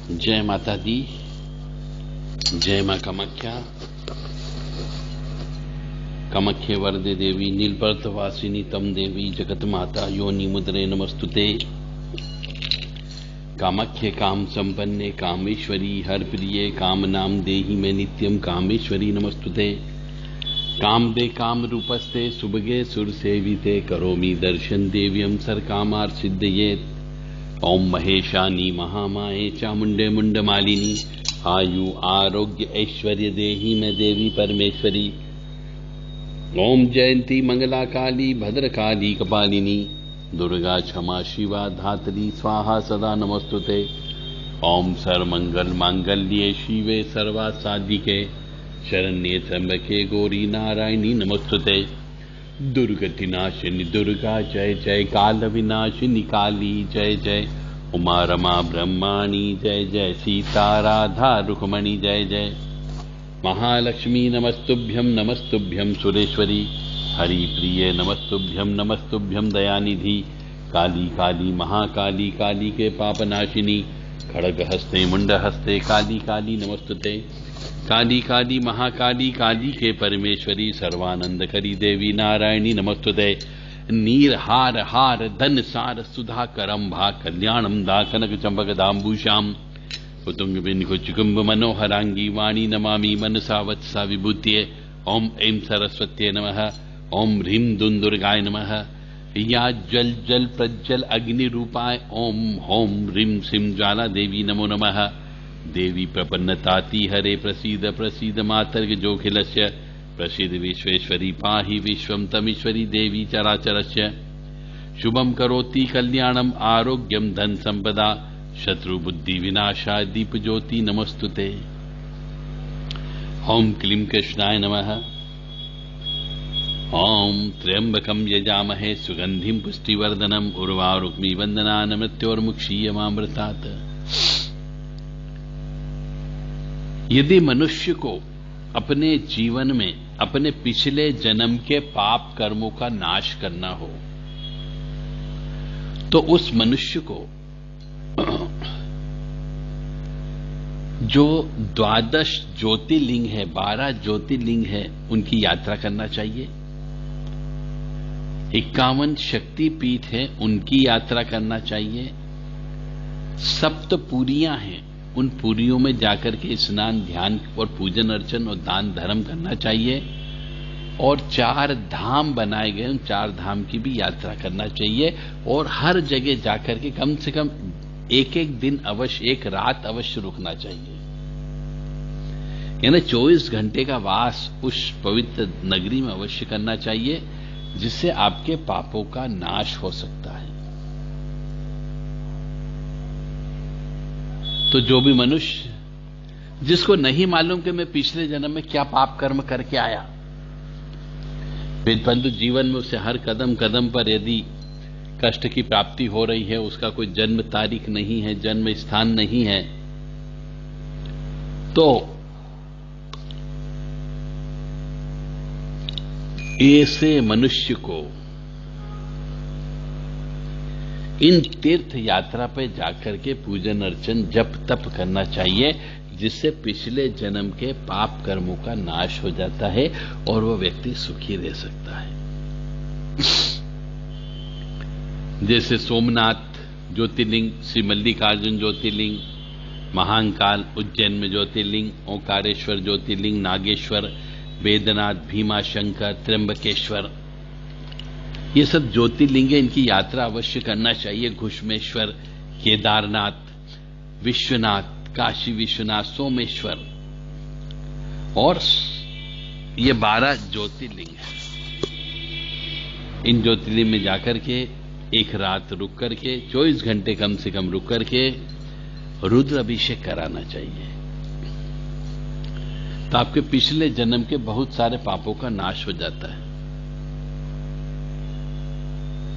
जय माता दी, जय मां कामाख्या। कामाख्ये वरदे देवी नीलपर्वतवासिनी तम देवी जगत माता योनि मुद्रे नमस्तुते। कामाख्ये काम संपन्ने कामेश्वरी हर प्रिये काम नाम देहि में नित्यम कामेश्वरी नमस्तुते। काम दे काम रूपस्ते सुभगे सुर सेविते करोमि दर्शन देव्यम सर कामार सिद्धयेत। ओम महेशानी महामाये चामुंडे मुंडमालिनी आयु आरोग्य ऐश्वर्य देहि में देवी परमेश्वरी। ओम जयंती मंगला काली भद्रकाली कपालिनी दुर्गा क्षमा शिवा धात्री स्वाहा सदा नमस्तुते। ओम सर्वमंगल मांगल्ये शिवे सर्वार्थ साधिके शरण्ये त्र्यंबके गौरी नारायणी नमस्तुते। दुर्गति नाशिनी दुर्गा जय जय, काल विनाशिनी काली जय जय, उमा रमा ब्रह्माणी जय जय, सीता राधा रुक्मणी जय जय। महालक्ष्मी नमस्तुभ्यं नमस्तुभ्यं सुरेश्वरी, हरि प्रिय नमस्तुभ्यं नमस्तुभ्यं दयानिधि। काली काली महाकाली काली के पापनाशिनी, खड़ग हस्ते मुंड हस्ते काली काली नमस्तुते। काली काली महाकाली काली के परमेश्वरी सर्वानंद करी देवी नारायणी नमस्तुते। नीर हार हार धन सार सुधा करम भा कल्याणम दा कनक चंपक दाम्बूषाम कुतुंग बिंदु चुकुंब मनोहरांगी वाणी नमामि मनसा वत्सा विभूत्ये। ओम ऐं सरस्वत्ये नमः। ओम ह्रीं दुं दुर्गाय नमः। या जल जल प्रज्वल अग्नि रूपाय ओम होम ह्रीं श्रीं ज्वाला देवी नमो नमः। देवी प्रपन्नताति हरे प्रसीद प्रसीद मातर्ग जोखिलस्य प्रसीद विश्वेश्वरी पाहि विश्वम तमीश्वरी देवी चराचरस्य। शुभम करोति कल्याणम आरोग्यम धन संपदा शत्रु बुद्धि विनाशा दीप ज्योति नमस्तुते। ओम क्लीं कृष्णाय नमः। ओम त्र्यंबकम यजामहे सुगंधिम पुष्टिवर्धनम उर्वारुक्मी वंदनान मृत्योर्मुक्षीयमामृतात्। यदि मनुष्य को अपने जीवन में अपने पिछले जन्म के पाप कर्मों का नाश करना हो तो उस मनुष्य को जो 12 ज्योतिर्लिंग है, 12 ज्योतिर्लिंग है, उनकी यात्रा करना चाहिए। 51 शक्तिपीठ है, उनकी यात्रा करना चाहिए। सप्तपुरियां हैं, उन पुरियों में जाकर के स्नान ध्यान और पूजन अर्चन और दान धर्म करना चाहिए। और 4 धाम बनाए गए, उन 4 धाम की भी यात्रा करना चाहिए। और हर जगह जाकर के कम से कम एक दिन अवश्य, एक रात अवश्य रुकना चाहिए। यानी 24 घंटे का वास उस पवित्र नगरी में अवश्य करना चाहिए, जिससे आपके पापों का नाश हो सकता है। तो जो भी मनुष्य जिसको नहीं मालूम कि मैं पिछले जन्म में क्या पाप कर्म करके आया, परंतु जीवन में उसे हर कदम कदम पर यदि कष्ट की प्राप्ति हो रही है, उसका कोई जन्म तारीख नहीं है, जन्म स्थान नहीं है, तो ऐसे मनुष्य को इन तीर्थ यात्रा पे जाकर के पूजन अर्चन जप तप करना चाहिए, जिससे पिछले जन्म के पाप कर्मों का नाश हो जाता है और वह व्यक्ति सुखी रह सकता है। जैसे सोमनाथ ज्योतिर्लिंग, श्री मल्लिकार्जुन ज्योतिर्लिंग, महाकाल उज्जैन में ज्योतिर्लिंग, ओंकारेश्वर ज्योतिर्लिंग, नागेश्वर, वेदनाथ, भीमा शंकर, त्र्यंबकेश्वर, ये सब ज्योतिर्लिंग है, इनकी यात्रा अवश्य करना चाहिए। घुष्मेश्वर, केदारनाथ, विश्वनाथ, काशी विश्वनाथ, सोमेश्वर, और ये 12 ज्योतिर्लिंग है। इन ज्योतिर्लिंग में जाकर के एक रात रुक करके, 24 घंटे कम से कम रुक करके रुद्र अभिषेक कराना चाहिए। तो आपके पिछले जन्म के बहुत सारे पापों का नाश हो जाता है।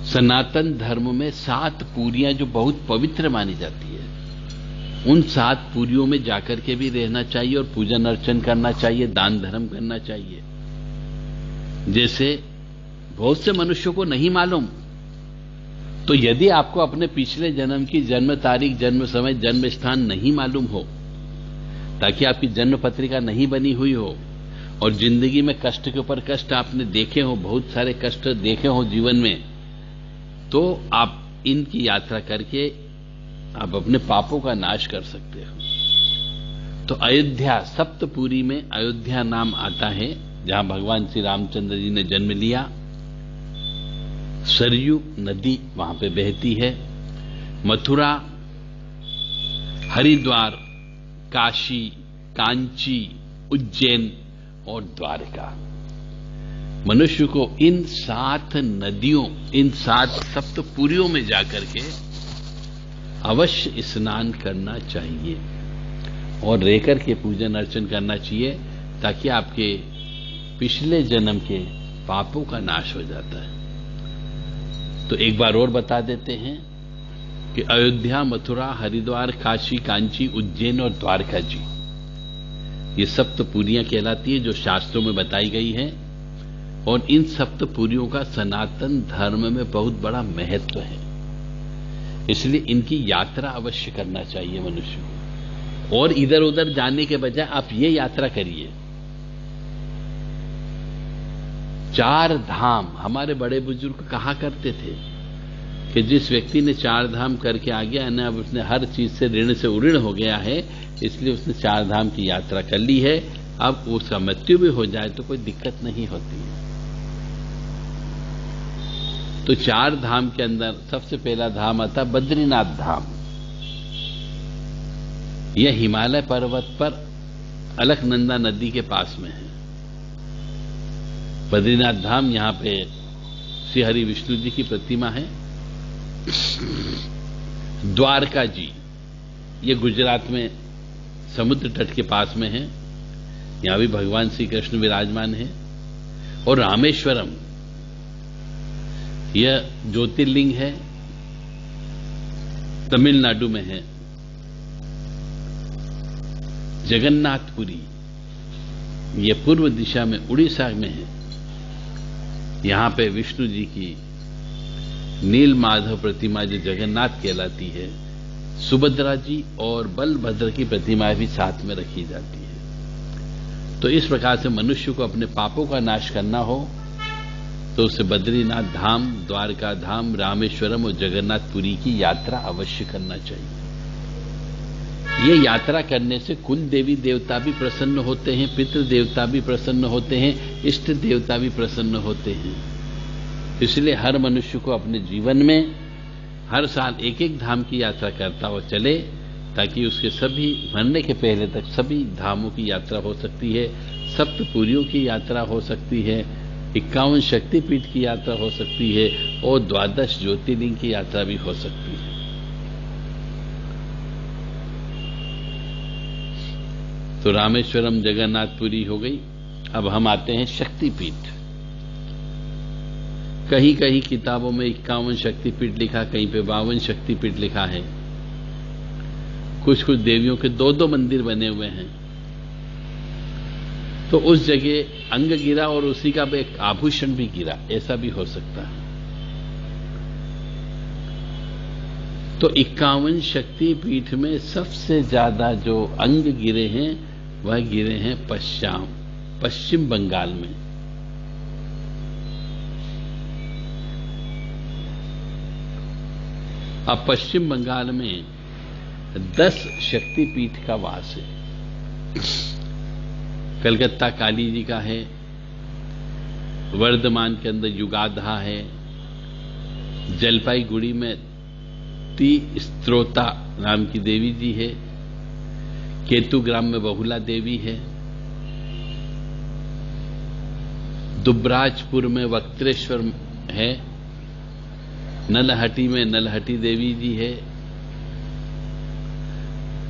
सनातन धर्म में 7 पूरियां जो बहुत पवित्र मानी जाती है, उन 7 पूरियों में जाकर के भी रहना चाहिए और पूजन अर्चन करना चाहिए, दान धर्म करना चाहिए। जैसे बहुत से मनुष्यों को नहीं मालूम, तो यदि आपको अपने पिछले जन्म की जन्म तारीख, जन्म समय, जन्म स्थान नहीं मालूम हो, ताकि आपकी जन्म पत्रिका नहीं बनी हुई हो और जिंदगी में कष्ट के ऊपर कष्ट आपने देखे हो, बहुत सारे कष्ट देखे हो जीवन में, तो आप इनकी यात्रा करके आप अपने पापों का नाश कर सकते हो। तो अयोध्या, सप्तपुरी में अयोध्या नाम आता है, जहां भगवान श्री रामचंद्र जी ने जन्म लिया। सरयू नदी वहां पे बहती है। मथुरा, हरिद्वार, काशी, कांची, उज्जैन और द्वारका। मनुष्य को इन 7 नदियों, इन 7 सप्तपुरियों में जाकर के अवश्य स्नान करना चाहिए और रहकर के पूजन अर्चन करना चाहिए, ताकि आपके पिछले जन्म के पापों का नाश हो जाता है। तो एक बार और बता देते हैं कि अयोध्या, मथुरा, हरिद्वार, काशी, कांची, उज्जैन और द्वारका जी, ये सप्तपुरियां कहलाती है, जो शास्त्रों में बताई गई है। और इन सप्तपुरियों का सनातन धर्म में बहुत बड़ा महत्व है, इसलिए इनकी यात्रा अवश्य करना चाहिए मनुष्य को। और इधर उधर जाने के बजाय आप ये यात्रा करिए। 4 धाम हमारे बड़े बुजुर्ग कहा करते थे कि जिस व्यक्ति ने 4 धाम करके आ गया ना, अब उसने हर चीज से ऋण से उऋण हो गया है, इसलिए उसने 4 धाम की यात्रा कर ली है। अब उसका मृत्यु भी हो जाए तो कोई दिक्कत नहीं होती है। तो 4 धाम के अंदर सबसे पहला धाम आता बद्रीनाथ धाम। यह हिमालय पर्वत पर अलकनंदा नदी के पास में है। बद्रीनाथ धाम, यहां पे श्री हरि विष्णु जी की प्रतिमा है। द्वारका जी, ये गुजरात में समुद्र तट के पास में है, यहां भी भगवान श्री कृष्ण विराजमान है। और रामेश्वरम, यह ज्योतिर्लिंग है, तमिलनाडु में है। जगन्नाथपुरी, यह पूर्व दिशा में उड़ीसा में है। यहां पे विष्णु जी की नील माधव प्रतिमा जो जगन्नाथ कहलाती है, सुभद्रा जी और बलभद्र की प्रतिमा भी साथ में रखी जाती है। तो इस प्रकार से मनुष्य को अपने पापों का नाश करना हो तो उसे बद्रीनाथ धाम, द्वारका धाम, रामेश्वरम और जगन्नाथपुरी की यात्रा अवश्य करना चाहिए। ये यात्रा करने से कुल देवी देवता भी प्रसन्न होते हैं, पितृ देवता भी प्रसन्न होते हैं, इष्ट देवता भी प्रसन्न होते हैं। इसलिए हर मनुष्य को अपने जीवन में हर साल एक धाम की यात्रा करता हुआ चले, ताकि उसके सभी मरने के पहले तक सभी धामों की यात्रा हो सकती है, सप्तपुरियों की यात्रा हो सकती है, 51 शक्तिपीठ की यात्रा हो सकती है और 12 ज्योतिर्लिंग की यात्रा भी हो सकती है। तो रामेश्वरम, जगन्नाथपुरी हो गई। अब हम आते हैं शक्तिपीठ। कहीं कहीं किताबों में 51 शक्तिपीठ लिखा, कहीं पे 52 शक्तिपीठ लिखा है। कुछ कुछ देवियों के 2-2 मंदिर बने हुए हैं। तो उस जगह अंग गिरा और उसी का एक आभूषण भी गिरा, ऐसा भी हो सकता है। तो 51 शक्तिपीठ में सबसे ज्यादा जो अंग गिरे हैं वह गिरे हैं पश्चिम बंगाल में। अब पश्चिम बंगाल में 10 शक्तिपीठ का वास है। कलकत्ता काली जी का है, वर्धमान के अंदर युगाधा है, जलपाईगुड़ी में स्त्रोता नाम की देवी जी है, केतुग्राम में बहुला देवी है, दुबराजपुर में वक्त्रेश्वर है, नलहटी में नलहटी देवी जी है,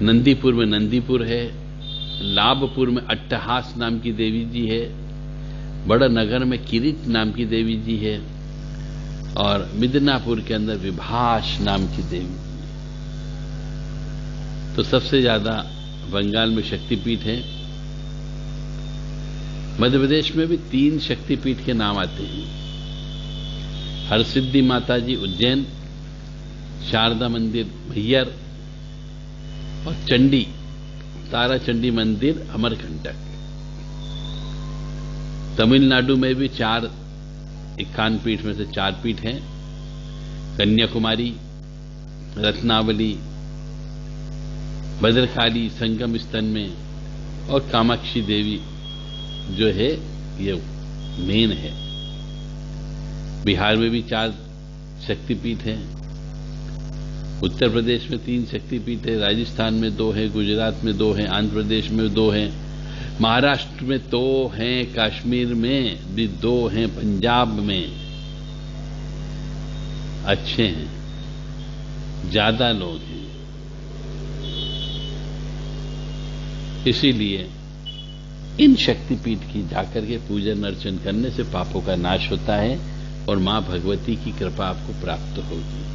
नंदीपुर में नंदीपुर है, लाभपुर में अट्टहास नाम की देवी जी है, बड़ा नगर में किरीट नाम की देवी जी है और मिदनापुर के अंदर विभाष नाम की देवी जी है। तो सबसे ज्यादा बंगाल में शक्तिपीठ है। मध्य प्रदेश में भी 3 शक्तिपीठ के नाम आते हैं। हरसिद्धि माता जी उज्जैन, शारदा मंदिर मैहर और चंडी तारा चंडी मंदिर अमरकंटक। तमिलनाडु में भी 4 51 पीठ में से 4 पीठ हैं। कन्याकुमारी, रत्नावली, भद्रकाली संगम स्तन में और कामाक्षी देवी जो है ये मेन है। बिहार में भी 4 शक्तिपीठ हैं। उत्तर प्रदेश में 3 शक्तिपीठ है। राजस्थान में 2 है, गुजरात में 2 है, आंध्र प्रदेश में 2 हैं, महाराष्ट्र में 2 हैं, कश्मीर में भी 2 हैं, पंजाब में अच्छे हैं, ज्यादा लोग हैं। इसीलिए इन शक्तिपीठ की जाकर के पूजन अर्चन करने से पापों का नाश होता है और मां भगवती की कृपा आपको प्राप्त होगी।